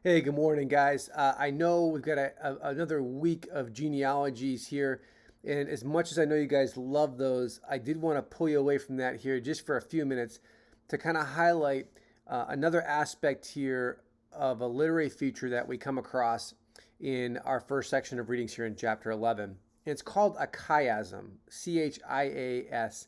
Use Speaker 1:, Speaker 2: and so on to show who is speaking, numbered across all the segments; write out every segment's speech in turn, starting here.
Speaker 1: Hey, good morning, guys. I know we've got another week of genealogies here, and as much as I know you guys love those, I did want to pull you away from that here just for a few minutes to kind of highlight another aspect here of a literary feature that we come across in our first section of readings here in chapter 11. And it's called a chiasm, Chiasm.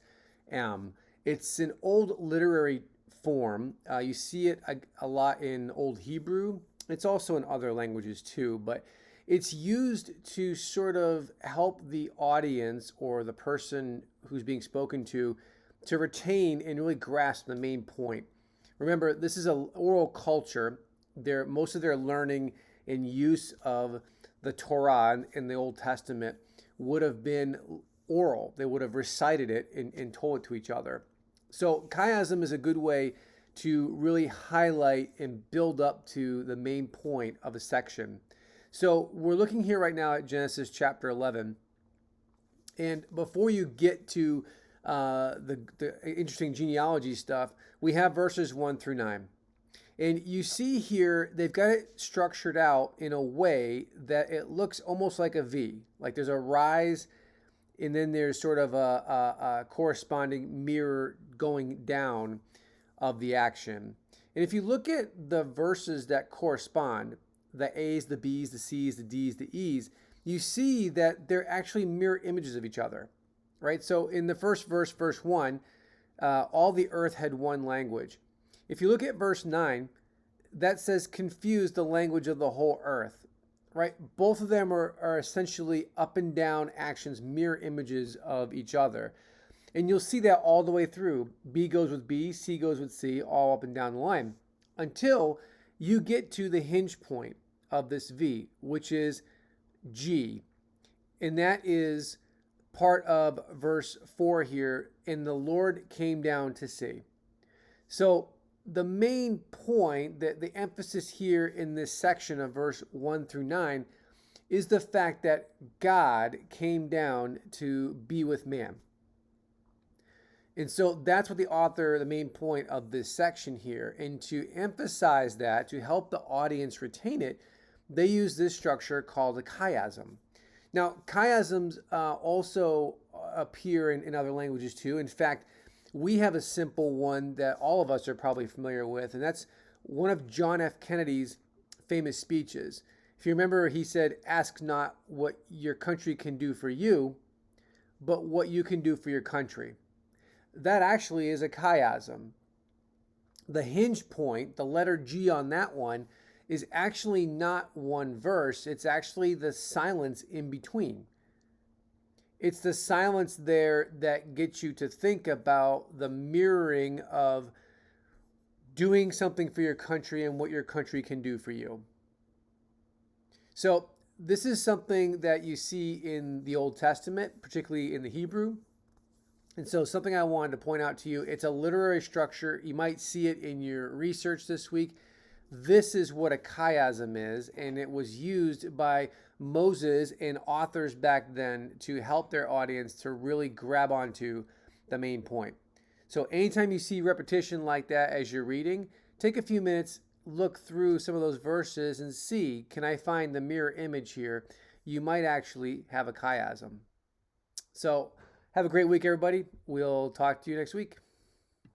Speaker 1: It's an old literary form. You see it a lot in Old Hebrew. It's also in other languages too, but it's used to sort of help the audience or the person who's being spoken to retain and really grasp the main point. Remember, this is an oral culture. Most of their learning and use of the Torah in the Old Testament would have been oral. They would have recited it and told it to each other. So chiasm is a good way to really highlight and build up to the main point of a section. So we're looking here right now at Genesis chapter 11. And before you get to the interesting genealogy stuff, we have verses 1 through 9. And you see here, they've got it structured out in a way that it looks almost like a V. Like there's a rise, and then there's sort of a corresponding mirror going down of the action. And if you look at the verses that correspond, the A's, the B's, the C's, the D's, the E's, you see that they're actually mirror images of each other, right? So in the first verse, verse 1, all the earth had one language. If you look at verse 9, that says confuse the language of the whole earth, right? Both of them are essentially up and down actions, mirror images of each other. And you'll see that all the way through. B goes with B, C goes with C, all up and down the line, until you get to the hinge point of this V, which is G. And that is part of verse 4 here. And the Lord came down to see. So the main point, that the emphasis here in this section of verse 1 through 9 is the fact that God came down to be with man. And so that's what the main point of this section here. And to emphasize that, to help the audience retain it, they use this structure called a chiasm. Now, chiasms also appear in other languages too. In fact, we have a simple one that all of us are probably familiar with, and that's one of John F. Kennedy's famous speeches. If you remember, he said, "Ask not what your country can do for you, but what you can do for your country." That actually is a chiasm. The hinge point, the letter G on that one, is actually not one verse. It's actually the silence in between. It's the silence there that gets you to think about the mirroring of doing something for your country and what your country can do for you. So this is something that you see in the Old Testament, particularly in the Hebrew. And so something I wanted to point out to you, it's a literary structure. You might see it in your research this week. This is what a chiasm is, and it was used by Moses and authors back then to help their audience to really grab onto the main point. So anytime you see repetition like that as you're reading, take a few minutes, look through some of those verses and see, can I find the mirror image here? You might actually have a chiasm. So have a great week, everybody. We'll talk to you next week.